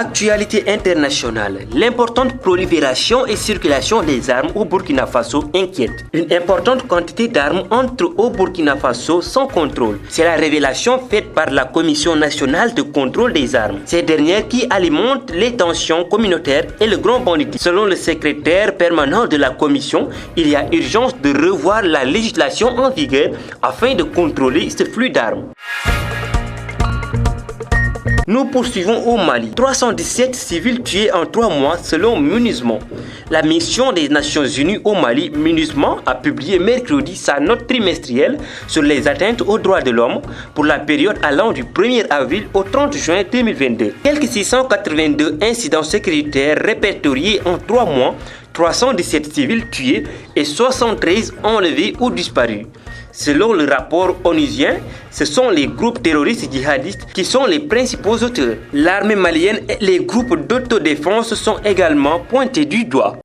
Actualité internationale. L'importante prolifération et circulation des armes au Burkina Faso inquiète. Une importante quantité d'armes entre au Burkina Faso sans contrôle. C'est la révélation faite par la Commission nationale de contrôle des armes. Ces dernières qui alimentent les tensions communautaires et le grand banditisme. Selon le secrétaire permanent de la Commission, il y a urgence de revoir la législation en vigueur afin de contrôler ce flux d'armes. Nous poursuivons au Mali. 317 civils tués en 3 mois selon MINUSMA. La mission des Nations Unies au Mali, MINUSMA, a publié mercredi sa note trimestrielle sur les atteintes aux droits de l'homme pour la période allant du 1er avril au 30 juin 2022. Quelques 682 incidents sécuritaires répertoriés en 3 mois, 317 civils tués et 73 enlevés ou disparus. Selon le rapport onusien, ce sont les groupes terroristes djihadistes qui sont les principaux auteurs. L'armée malienne et les groupes d'autodéfense sont également pointés du doigt.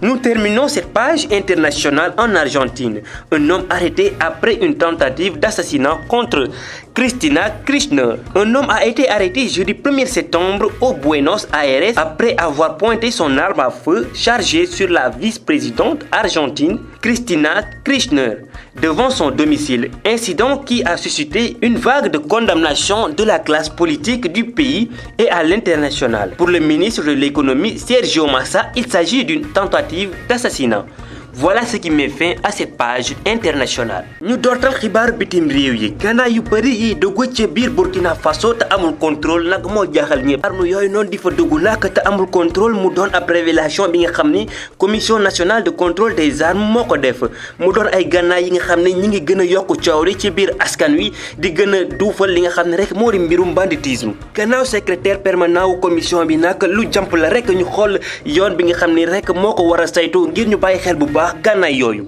Nous terminons cette page internationale en Argentine. Un homme arrêté après une tentative d'assassinat contre Cristina Kirchner. Un homme a été arrêté jeudi 1er septembre au Buenos Aires après avoir pointé son arme à feu chargée sur la vice-présidente argentine Cristina Kirchner devant son domicile. Incident qui a suscité une vague de condamnation de la classe politique du pays et à l'international. Pour le ministre de l'économie Sergio Massa, il s'agit d'une tentative d'assassinat. Voilà ce qui met fin à cette page internationale. Ñu doortal xibaar bitim réew yi gannaaw yu bëri yi dugg ci biir Burkina Faso te amul contrôle nag moo jaaxal ñëpp. Arme yooyu noonu di fa dugg nag te amul contrôle mu doon ab révélation bi nga xam ni commission nationale de contrôle des armes moo ko def mu doon ay gànnaay yi nga xam ne ñi ngi gën a yokk coow li ci biir askan wi di gën a duufal li nga xam ne rek moo di mbirum banditisme. Gannaaw secrétaire permanent wu commission bi nag lu jàmp la rek ñu xool yoon bi nga xam ni rek moo ko war a saytu ngir ñu bàyyi xel bu baax gànnaay yooyu.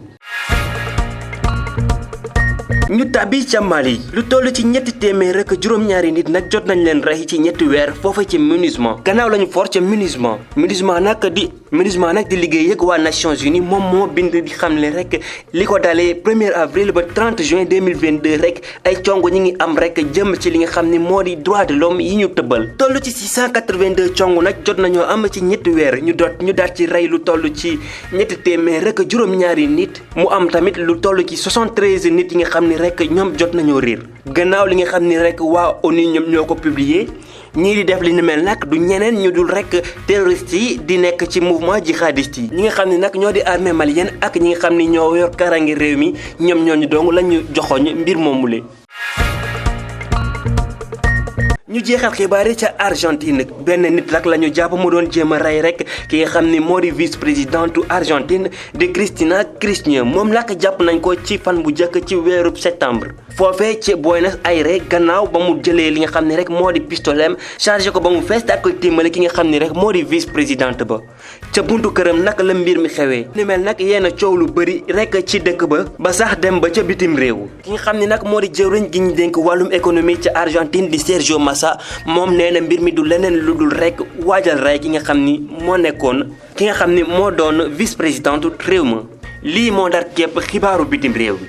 ñu tàbbi ca Mali lu toll ci ñetti téeméer rek juróom-ñaari nit nag jot nañ leen rey ci ñetti weer foofa ci MINUSMA gannaaw lañu for ca MINUSMA nag di liggéey ak waa Nations Unies moom moo bind di xamle rek li ko dalee 1er avril ba 30 juin 2022 rek ay congo ñi ngi am rek jëm ci li nga xam ni moo di droit de l'homme yi ñu tëbbal toll ci 682 congo nag jot nañoo am ci ñetti weer ñu daat ci rey lu toll ci ñetti téeméer rek juróom-ñaari nit mu am tamit lu toll ci 73 nit yi nga xam ni rek ñoom jot nañoo riir gannaaw li nga xam ni rek waa ONU ñoom ñoo ko publier ñii di def li ni mel nag du ñeneen ñu dul rek terroristes yi di nekk ci mouvement jihadiste yi ñi nga xam ne nag ñoo di armée malienne ak ñi nga xam ni ñoo yor karangi réew mi ñoom ñooñu dong lañu joxoñ mbir moomule. ñu jeexal xibaar yi ca Argentine benn nit rek la ñu jàpp mu doon jéem a rey rek ki nga xam ni moo di vice-présidente Argentine de Cristina Kirchner moom nag jàpp nañ ko ci fan bu njëkk ci weeru septembre. foofee ci Buenos Aires gannaaw ba mu jëlee li nga xam ne rek moo di pistolet chargé ko ba mu fees daal koy tiimale ki nga xam ne rek moo di vice-présidente ba ca buntu këram nag la mbir mi xewee. ni mel nag yenn coow lu bëri rek ci dëkk ba sax dem ba ca bitim réew ki nga xam ne nag moo di jëwriñ gi ñu dénk wàllum économie ca Argentine di Sergio Massa moom nee na mbir mi du leneen lu dul rek waajal rey ki nga xam ni moo nekkoon ki nga xam ni moo doon vice-présidente réew ma lii moo dar képp xibaaru bitim réew bi.